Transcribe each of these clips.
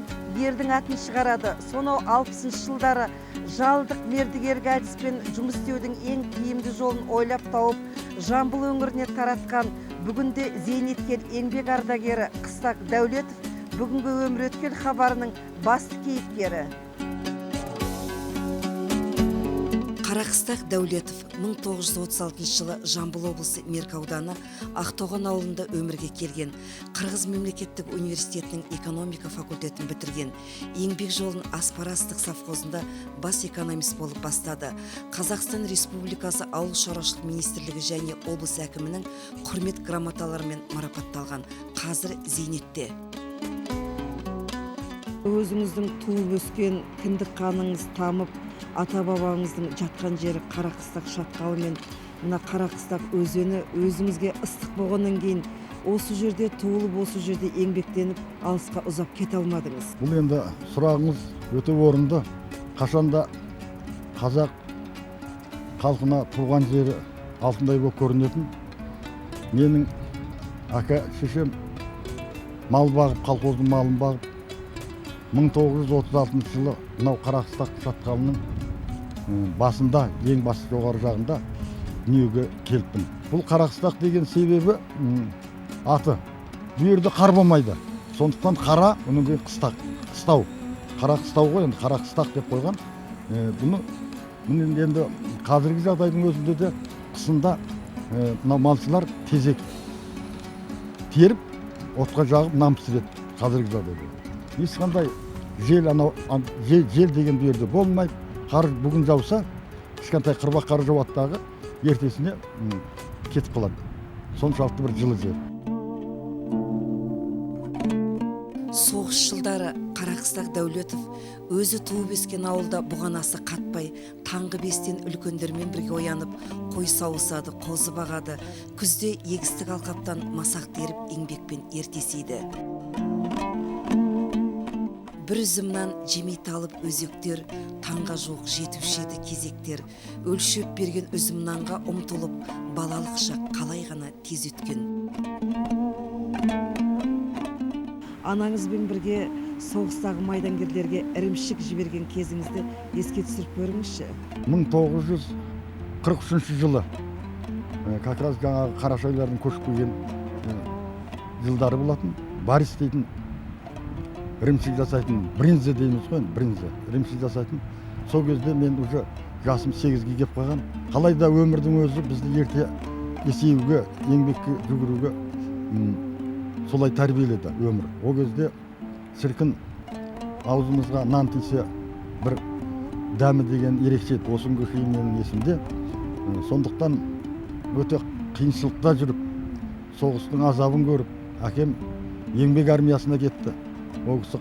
мемлекет ердің атын шығарады. Сонау 60 жылдары жалдық мердігер әдіспен жұмыс істеудің ең тиімді жолын ойлап тауып, Жамбыл өңіріне таратқан бүгінде зейнеткер еңбек ардагері Қыстақ Дәулетов бүгінгі өмір өткен хабарының басты кейіпкері. Қарақыстақ Дәулетов 1936 жылы Жамбыл облысы Меркі ауданы Ақтоған ауылында өмірге келген. Қырғыз мемлекеттік университетінің экономика факультетін бітірген. Еңбек жолын Аспарастық совхозында бас экономист болып бастады. Қазақстан Республикасы Ауыл шаруашылық министрлігі және облыс әкімінің құрмет грамоталарымен марапатталған. Қазір зейнетте. Өзіңіздің туып өскен кіндік қаныңыз тамып, ата-бабаңыздың жатқан жері Қарақыстақ шатқалы мен мына Қарақыстақ өзені өзіңізге ыстық болғаннан кейін осы жерде туылып, осы жерде еңбектеніп, алысқа ұзап кете алмадыңыз. Бұл енді сұрағыңыз өте орынды. Қашанда қазақ халқына туған жері алтындай болып көрінетін. Менің ака шешем мал бағып, колхоздың малын бағып, 1936 жылы мынау Қарақыстақ шатқалының басында, ең басы жоғары жағында дүниеге келіппін. Бұл Қарақыстақ деген себебі аты. Bu yerде қар болмайды. Сондықтан қара, оның кейін қыстау. Қарақыстау ғой, енді Қарақыстақ деп қойған. Бұны енді қазіргі жағдайдың өзінде де қысында малшылар тезек теріп, отқа жағып нан пісіреді қазіргі жағдайда. Ешқандай жел деген bu yerде болмайды. Қар бүгін жауса, кішкентай қырбақ қар жауаттағы ертесіне кетіп қалады. Соншалықты бір жылы жер. Соғыс жылдары Қарақыстақ Дәулетов өзі туып өскен ауылда бұғанасы қатпай, таңғы 5-тен үлкендермен бірге оянып, қой сауысады, қозы бағады. Күзде егістік алқаптан масақ теріп еңбекпен ертесейді. Бір үзімнан жемейт алып өзектер, таңға жоқ жетуші еді кезектер. Өлшеп берген үзімнанға ұмтылып, балалық шақ қалай ғана тез өткен. Анаңызбен бірге соғыстағы майдангерлерге ірімшік жіберген кезіңізді еске түсіріп көріңізші. 1943 жылы, как раз жаңағы қарашайлардың көшіп келген жылдары болатын. Борис дейтін ірімшік жасайтын, бринзе дейміз ғой, бринзе, ірімшік жасайтын. Сол кезде мен уже жасым 8-ге кеп қалған. Қалайда өмірдің өзі бізді ерте есеюге, еңбекке жүгіруге солай тәрбиеледі өмір. О кезде шіркін аузымызға нан тисе бір дәмі деген ерекше еді. Осы күнге шейін менің есімде. Сондықтан өте қиыншылықта жүріп, соғыстың азабын көріп, әкем еңбек армиясына кетті. Ол кісі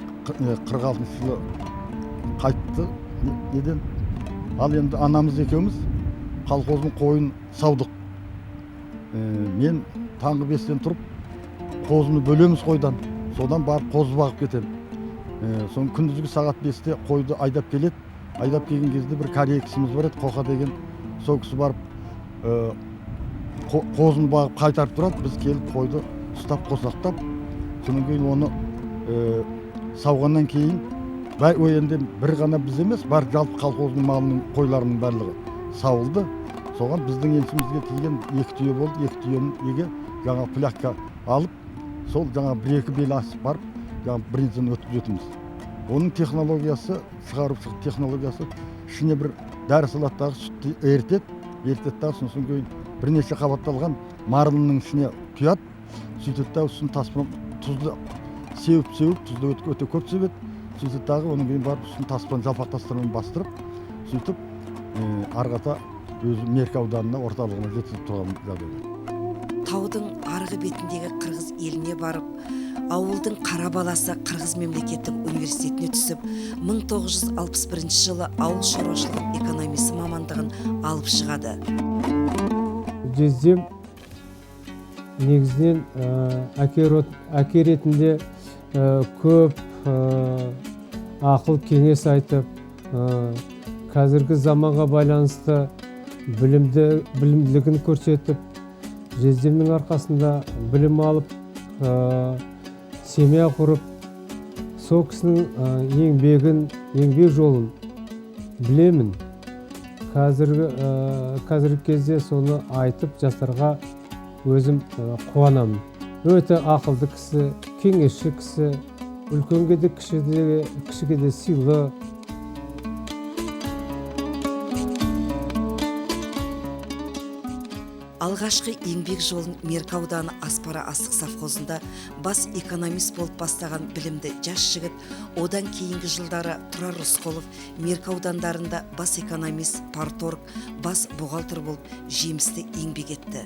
46 жылы қайтты неден. Ал енді анамыз екеуміз колхоздың қойын саудық. Мен таңғы 5-тен тұрып, қозыны бөлеміз қойдан. Содан барып қозы бағып кетем. Соң күндізгі сағат 5-те қойды айдап келеді. Айдап келген кезде бір кәрие кісіміз бар еді, Қоқа деген. Сол кісі барып қозыны бағып қайтарып тұрады. Біз келіп қойды ұстап қосақтап, содан кейін оны сауғаннан кейін енді бір ғана біз емес, бар жалпы колхоздың малының қойларының барлығы сауылды. Соған біздің еншімізге тиген 2 түйе болды. 2 түйенің еге жаңа плякка алып, сол жаңа 1-2 бел асып барып, жаңа бринзені өткізетіміз. Оның технологиясы, шығарып технологиясы ішіне бір дәрі салаттағы сүтті ертеді дағы, сосын кейін бірнеше қабатталған марылының ішіне құяды, сөйтеді дағы үстін таспен тұзды сеуіп, тұзды өте көп себеді. Сөйтіп дағы оның кейін барып үстін таспен жалпақ тастармен бастырып, сөйтіп арғата өзі Меркі ауданына орталығына жеткізіп тұрған жағдайда. Таудың арғы бетіндегі қырғыз еліне барып, ауылдың қара баласы Қырғыз мемлекеттік университетіне түсіп, 1961 жылы ауыл шаруашылық экономисі мамандығын алып шығады. Жездем негізінен әке ретінде көп ақыл кеңес айтып, қазіргі заманға байланысты білімділігін көрсетіп, жездемнің арқасында білім алып, семья құрып, сол кісінің еңбек жолын білемін. Қазіргі кезде соны айтып жастарға өзім қуанамын. Өте ақылды кісі, кеңесші кісі, үлкенге де кішіге де сыйлы. Алғашқы еңбек жолын Меркі ауданы Аспара астық совхозында бас экономист болып бастаған білімді жас жігіт, одан кейінгі жылдары Тұрар Рысқұлов Меркі аудандарында бас экономист, парторг, бас бухгалтер болып жемісті еңбек етті.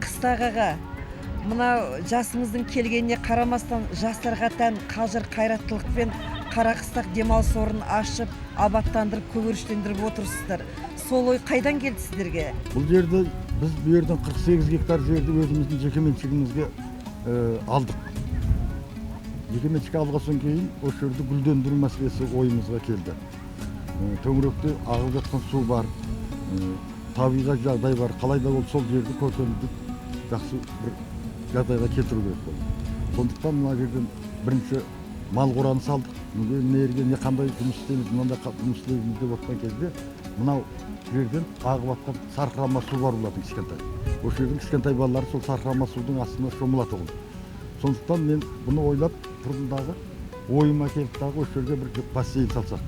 Қыстағаға, мына жасыңыздың келгеніне қарамастан жастарға тән қажыр қайраттылықпен Қарақыстақ демалыс орнын ашып, абаттандырып, көгеріштендіріп отырсыздар. Сол ой қайдан келді сіздерге? Бұл жерді біз бұл жерден 48 гектар жерді өзіміздің жекеменшігімізге алдық. Жекеменшікке алғаннан кейін осы жерді гүлдендіру мәселесі ойымызға келді. Төңіректе ағып жатқан су бар, табиғи жағдай бар. Қалай да сол жерді көркемдік жақсы бір жағдайға келтіру керек болды. Сондықтан мына жерден бірінші мал қораны салдық. Не қандай жұмыс істейміз, мынандай жұмыс істейміз деп отқан кезде мынау жерден ағып жатқан сарқырама су бар болатын кішкентай. Осы жердің кішкентай балалары сол сарқырама судың астына шомылады ғой. Сондықтан мен бұны ойлап тұрдымдағы ойыма келіп дағы осы жерге бір бассейн салсақ.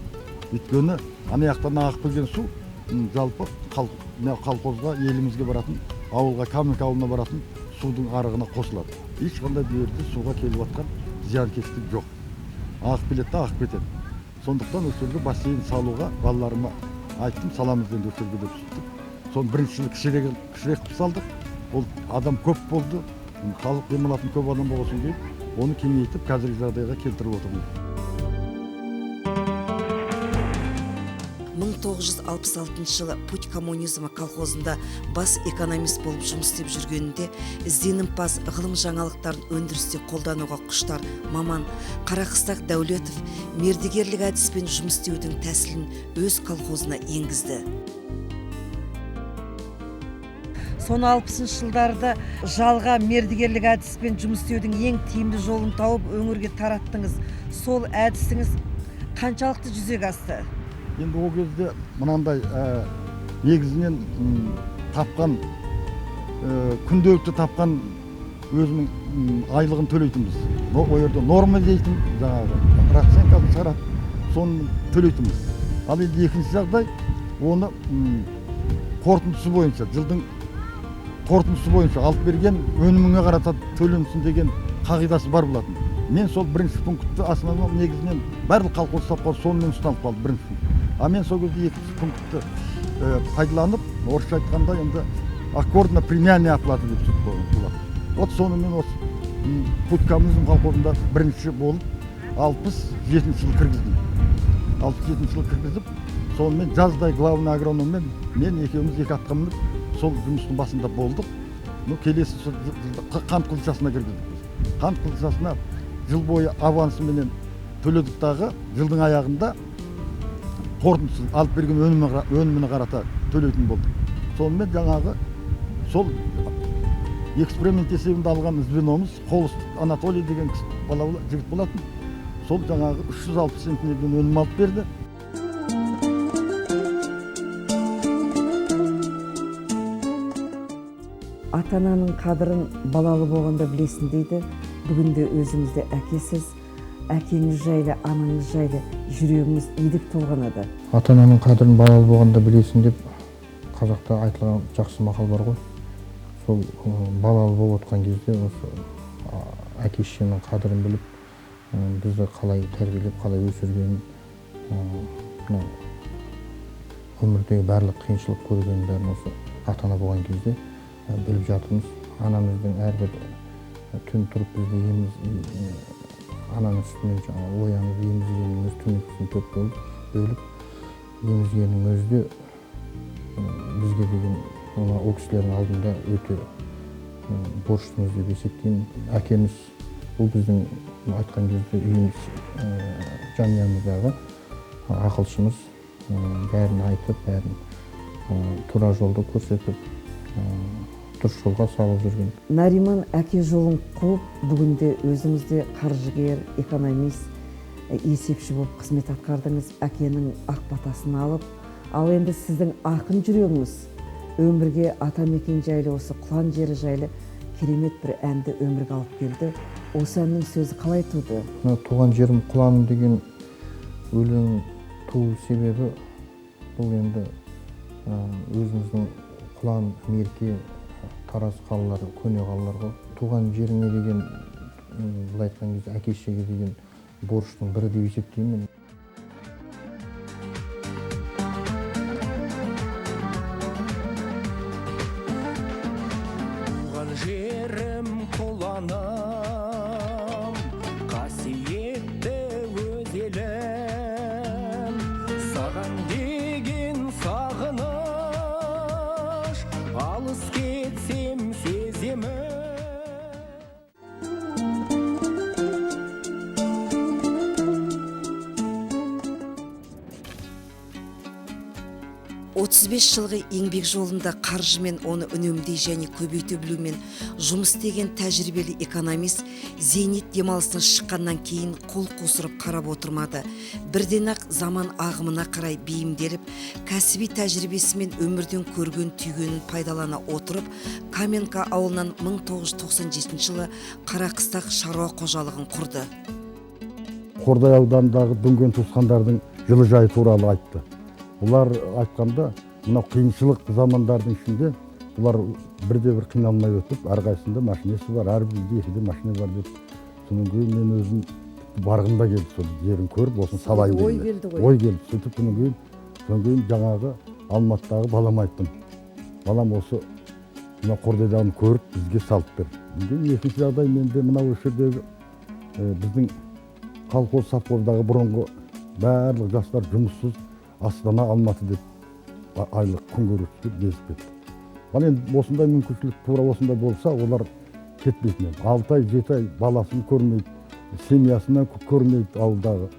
Өйткені ана жақтан ағып келген су жалпы колхозға, елімізге баратын, ауылға, Каменка ауылына баратын судың арығына қосылады. Ешқандай бұл жерде суға келіп жатқан зиянкештік жоқ. Ағып келеді, ағып кетеді. Сондықтан осы жерге бассейн салуға балаларыма айттым, саламыз енді осы жерге деп сөйттік. Соны бірінші жылы кішірек қылып салдық. Ол адам көп болды, халық демалатын көп адам болғасын кейін, оны кеңейтіп қазіргі жағдайға келтіріп отырмыз. 1966 жылы Путь коммунизмі колхозында бас экономист болып жұмыс істеп жүргенінде ізденімпаз ғылым жаңалықтарын өндірісте қолдануға құштар маман Қарақыстақ Дәулетов мердігерлік әдіспен жұмыс істеудің тәсілін өз колхозына енгізді. Соны 60 жылдарда жалға мердігерлік әдіспен жұмыс істеудің ең тиімді жолын тауып өңірге тараттыңыз. Сол әдісіңіз қаншалықты жүзеге асты? Енді ол кезде мынандай негізінен тапқан, күнделікті тапқан өзінің айлығын төлейтінбіз. Ол жерде норма дейтін, жаңағы процентін шығарады, соны төлейтінбіз. Ал енді екінші жағдай, оны қорытындысы бойынша, жылдың қорытындысы бойынша алып берген өніміңе қарата төленсін деген қағидасы бар болатын. Мен сол бірінші пунктті основном негізінен барлық колхоз тапқан сонымен ұстанып қалды бірінші пункт. А мен сол кезде екінші пунктті пайдаланып, орысша айтқанда енді аккордно премиальная оплата деп сөйтіп қойған. Вот соны мен осы Путь коммунизм колхозында бірінші болып 67 жыл кіргіздім. 67 жыл кіргізіп, сонымен жаздай главный агрономмен мен екеуміз екі атқа мініп, сол жұмыстың басында болдық. Келесі қант қызылшасына кіргіздік. Қант қызылшасына жыл бойы авансыменен төледік дағы, жылдың аяғында қорытындысын алып берген өніміне қарата төлейтін болдық. Сонымен жаңағы сол эксперимент есебінде алған звеномыз Қолыс Анатолий деген жігіт болатын. Сол жаңағы 360 центнерден өнім алып берді. Ата-ананың қадірін балалы болғанда білесің дейді. Бүгінде өзіңізде әкесіз, әкеңіз жайлы, анаңыз жайлы жүрегіңіз едік толғанады. Ата-ананың қадірін балалы болғанда білесің деп қазақта айтылған жақсы мақал бар ғой. Сол балалы болып отқан кезде осы әке-шешенің қадірін біліп, бізді қалай тәрбиелеп, қалай өсіргенін, өмірдегі барлық қиыншылық көргенін бәрін осы ата-ана болған кезде біліп жатырмыз. Анамыздың әрбір түн тұрып бізді ананың үстінен оянып, емізгеннің өз түнекісін төрт болып бөліп, емізгеннің өзі де бізге деген ол кісілердің алдында өте борышымыз деп есептеймін. Әкеміз бұл біздің айтқан кезде үйіміз, жанұямыздағы ақылшымыз, бәрін айтып, бәрін тура жолды көрсетіп, дұрыс жолға салып жүрген. Нариман әке жолын қуып, бүгінде өзіңізде қаржыгер, экономист, есепші болып қызмет атқардыңыз. Әкенің ақ батасын алып, ал енді сіздің ақын жүрегіңіз өмірге атамекен жайлы, осы Құлан жері жайлы керемет бір әнді өмірге алып келді. Осы әннің сөзі қалай туды? Туған жерім Құлан деген өлең туу себебі бұл енді өзіміздің Құлан, Мерке, Тараз қалалары, көне қалалар ғой. Туған жеріңе деген, былай айтқан кезде әке-шешеге деген борыштың бірі деп есептеймін. Туған жерім Құланым, қасиетті өз елім, саған деген сағыныш, алыс кетсем сеземін. 35 жылғы еңбек жолында қаржымен оны үнемдей және көбейте білумен жұмыс істеген тәжірибелі экономист зейнет демалысына шыққаннан кейін қол қусырып қарап отырмады. Бірден-ақ заман ағымына қарай бейімделіп, кәсіби тәжірибесімен өмірден көрген түйгенін пайдалана отырып, Каменка ауылынан 1997 жылы Қарақыстақ шаруа қожалығын құрды. Қордай ауданындағы дүнген туысқандардың жылыжайы туралы айтты. Бұлар айтқанда, мынау қиыншылық замандардың ішінде бұлар бірде-бір қиналмай өтіп, әрқайсында машинесі бар, әрбірде екіде машина бар деп. Соның кейін мен өзім барғымда келді, сол жерін көріп, осын салайын Ой дегенде. келді ғой. Ой келді. Сөйтіп соның кейін жаңағы Алматыдағы балам айттым. Балам осы мына Қордайдағын көріп бізге салып берді. Екінші жағдай менде мынау осы жердегі біздің колхоз совхоздағы бұрынғы барлық жастар жұмыссыз Астана, Алматы деп айлық күн көрсетіп безіп кетті. Ал енді осындай мүмкіншілік тура осындай болса, олар кетпейтін еді. 6 ай, 7 ай баласын көрмейді, семьясына көрмейді ауылдағы.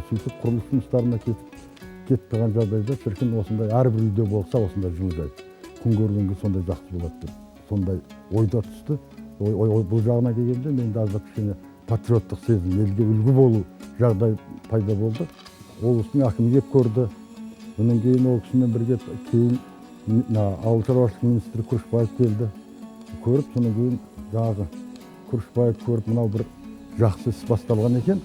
Сөйтіп құрылыс жұмыстарына кетпеген жағдайда шіркін осындай әрбір үйде болса, осындай жылыжай. Күн көргенге сондай жақсы болады деп. Сондай ойда түсті. Бұл жағына келгенде менде аздап кішкене патриоттық сезім, елге үлгі болу жағдай пайда болды. Ол кісінің әкімі кеп көрді. Онан кейін ол кісімен бірге кейін ауыл шаруашылық министрі Күрішбаев келді. Көріп, содан кейін жаңағы Күрішбаев көріп, мынау бір жақсы іс басталған екен.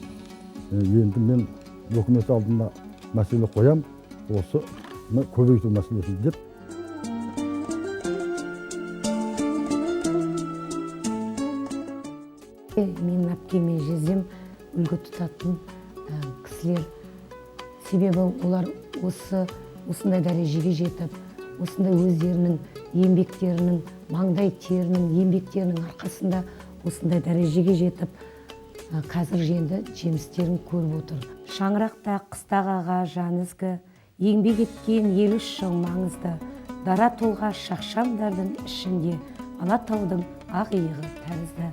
Енді мен үкімет алдына мәселе қоям, осы көбейту мәселесін деп. Менің әпкеме жездем үлгі тұтатын кісілер. Себебі олар осындай дәрежеге жетіп, осындай өздерінің еңбектерінің, маңдай терінің, еңбектерінің арқасында осындай дәрежеге жетіп, қазір енді жемістерін көріп отыр. Шаңырақта қыстағаға жанызғы, еңбек еткен ел үшін маңызды, дара толға шақшамдардың ішінде, Алатаудың ақ иығы тәрізді.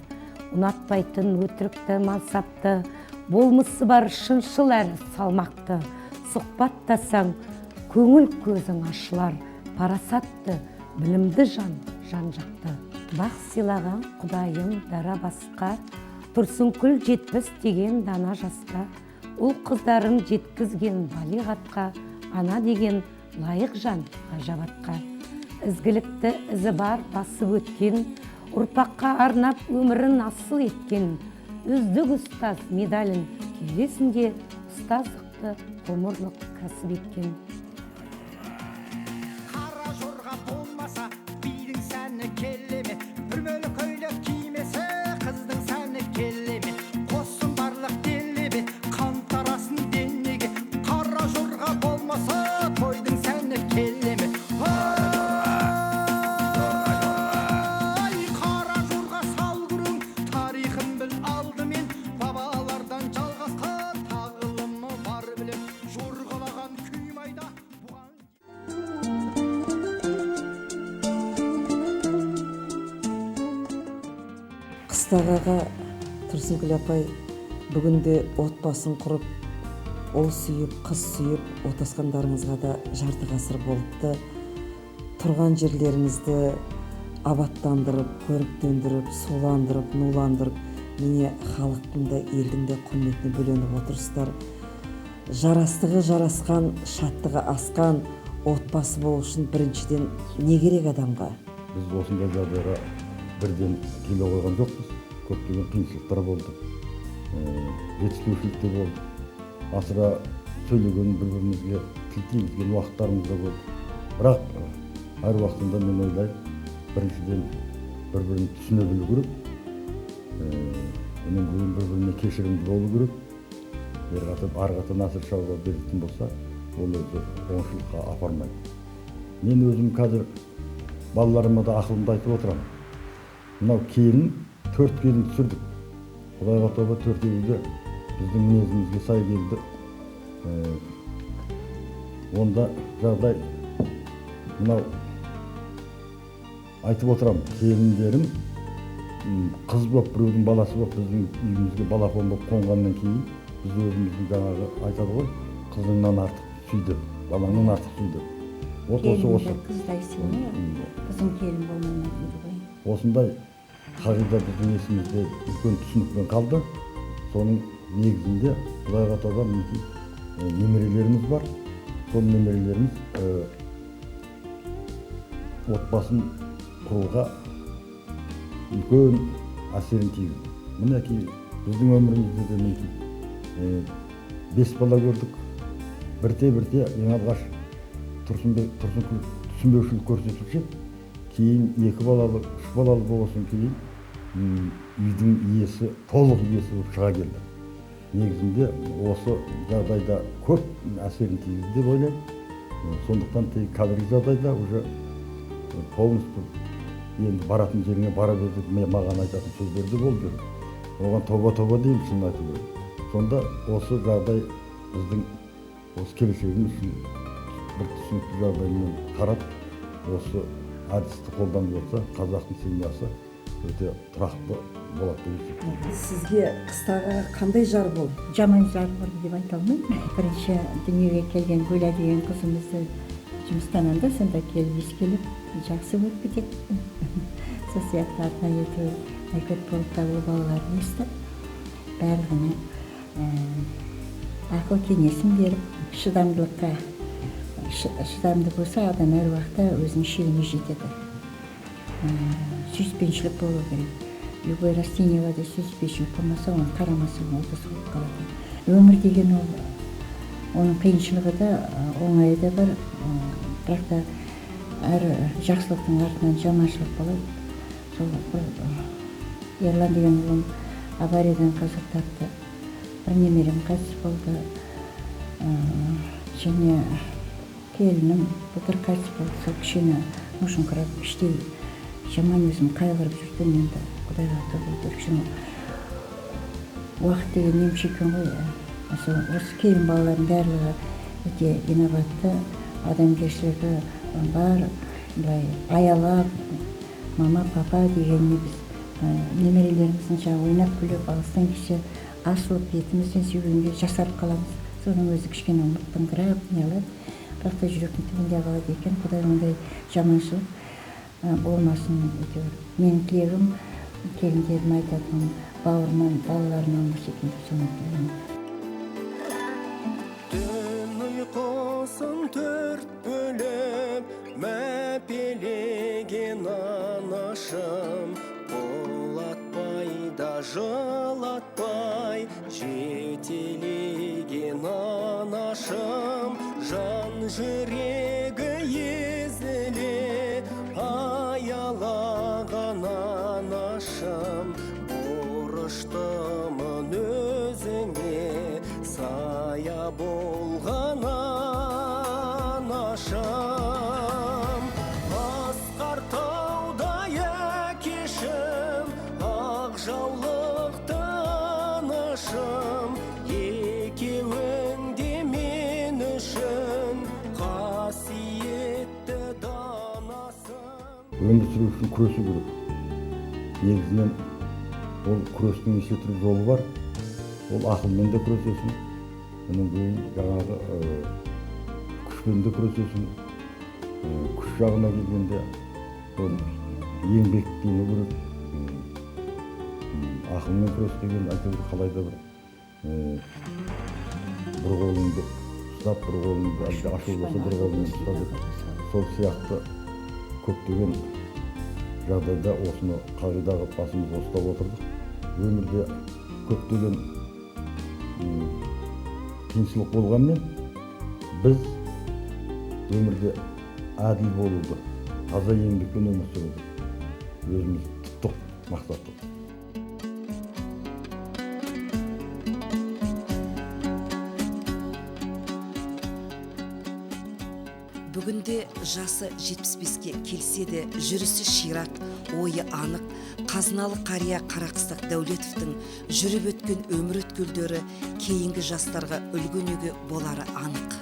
Ұнатпайтын өтірікті мансапты, болмысы бар шыншыл әрі салмақты. Сұхбаттасаң, көңіл көзің ашылар, парасатты, білімді жан-жақты. Бақ сыйлаған құдайым дара басқа, Тұрсынкүл жетпіс деген дана жасқа, ұл қыздарын жеткізген балиғатқа, ана деген лайық жан ғажабатқа. Ізгілікті ізі бар басып өткен, ұрпаққа арнап өмірін асыл еткен, үздік ұстаз медалін кеудесінде ұстаздықты ғұмырлық кәсіп еткен. Қара жорға болмаса бидің сәні келеме, бүрмелі көйлек кимесе қыздың сәні келеме, қосын барлық делебе, қан тарасын денеге. Қара жорға болмаса тойдың сәні келеме. Қара жорға салғырың, тарихын біл алдымен, бабалардан жалғасқан тағылымы бар білем, жорғалаған күй майда бұған. Қыстағаға Тұрсынкүл апай бүгінде отбасын құрып, ол сүйіп, қыз сүйіп, отасқандарыңызға да жарты ғасыр болыпты. Тұрған жерлеріңізді, абаттандырып, көріктендіріп, суландырып, нуландырып, міне халықтың да елдің де құрметіне бөленіп отырсыздар. Жарастығы жарасқан, шаттығы асқан отбасы болу үшін біріншіден не керек адамға? Біз осындай жағдайға бірден келе қойған жоқпыз. Көптеген қиыншылықтар болды. Жетіспеушілік те болды. Асыра сөйлеген бір-бірімізге тіл тигізген уақыттарымыз да болды. Бірақ әр уақытында мен ойлаймын, біріншіден бір-бірін түсіне білу керек. Онан кейін бір-біріне кешірімді болу керек. Арғаты насыр шауға беретін болса, ол өзі оңшылыққа апармайды. Мен өзім қазір балаларыма да ақылымды айтып отырамын. Мынау келін, 4 келін түсірдік. Құдайға тауба 4-еуі де біздің мінезімізге сай келді. Онда жағдай мынау айтып отырамын, келіндерім қыз болып, біреудің баласы болып, біздің үйімізге балапан болып қонғаннан кейін біз өзіміздің жаңағы айтады ғой, қызыңнан артық сүйді, балаңнан артық сүйді. Осы қыздай сүйме, қызың келін болмайды ғой. Осындай қағида біздің есімізде үлкен түсінікпен қалды. Соның негізінде Құдайға тауба немерелеріміз бар. Сол немерелеріміз отбасын құруға үлкен әсерін тигізді. Мінекей біздің өмірімізде де мінекей 5 бала көрдік. Бірте-бірте ең алғаш түсінбеушілік көрсетуші, кейін 2 балалы, 3 балалы болғасын кейін үйдің иесі, толық иесі болып шыға келді. Негізінде осы жағдайда көп әсерін тигізді деп ойлаймын. Сондықтан қазіргі жағдайда уже полностью енді баратын жеріңе бара бер деп маған айтатын сөздер де болды. Оған тоба деймін, шын айту керек. Сонда осы жағдай біздің осы келешегіміз үшін бір түсінікті жағдаймен қарап, осы әдісті қолданып жатса, қазақтың семьясы өте тұрақты болады деп есептеймін. Сізге қыстағы қандай жар болды? Жаман жар болды деп айта алмаймын. Бірінші дүниеге келген Гүлә деген қызымызды жұмыстан анда сонда келіп келіп жақсы болып кетеді. Сол сияқты артынан әкет болып табылу балаларын естіп, барлығына ақыл кеңесін беріп, шыдамдылыққа шыдамды болса, адам әр уақытта өзінің шегіне жетеді. Сүйіспеншілік болу керек. Любой растениеға да сүйіспеншілік болмаса, оны қарамаса, ол да солып қалады. Өмір деген оның қиыншылығы да, оңайы да бар, бірақ та әр жақсылықтың артынан жаманшылық болады. Сол Ерлан деген ұлым авариядан қаза тапты. Бір немерем қайтыс болды. Және келінім былтыр қайтыс болды. Сол кішкене мұшыңқырап, іштей жаман өзім қайғырып жүрдім. Енді Құдайға тауба берсін. Уақыт деген емші екен ғой. Осы келін балалардың барлығы өте инабатты, адамгершілігі бар, аялап, мама, папа дегеніне біз немерелеріміздің жаңағы ойнап күліп, алыстан кеше асылып бетімізден сүйгенге жасарып қаламыз. Соның өзі кішкене ұмыттыңқырап, не алады. Бірақ та жүректің түбінде қалады екен. Құдай ондай жаманшылық болмасын әйтеуір. Менің тілегім, келіндерім айтатын бауырынан, балаларынан болса екен деп соны тілеймін. Түн ұйқысын 4 бөліп, мәпелеген анашым, болатпай да жылатпай, жетелеген анашым, жан жүрегі езіле, аялаған анашым, борыштымын өзіңе, сая болған анашым. Асқар таудай әкешім, ақ жаулықты анашым, екеуің де мен үшін қасиетті данасым. Өмір сүру үшін күресу керек. Негізінен ол күрестің неше түрлі жолы бар. Ол ақылмен де күресесің, оның кейін жаңағы күшпен де күресесің. Күш жағына келгенде ол еңбектену керек, ақылмен күрес деген әйтеуір қалай да бір қолыңды ұстап, бір қолыңды әлде ашу болса бір қолыңмен ұстап, сол сияқты көптеген жағдайда осыны қағида қылып басымызға ұстап отырдық. Өмірде көптеген қиыншылық болғанмен біз өмірде әділ болуды, таза еңбекпен өмір сүруді өзіміз тұттық мақсат қылдық. Бүгінде жасы 75-ке келсе де жүрісі ширақ, ойы анық, қазыналы қария Қарақыстақ Дәулетовтың жүріп өткен өмір өткелдері кейінгі жастарға үлгі-өнеге болары анық.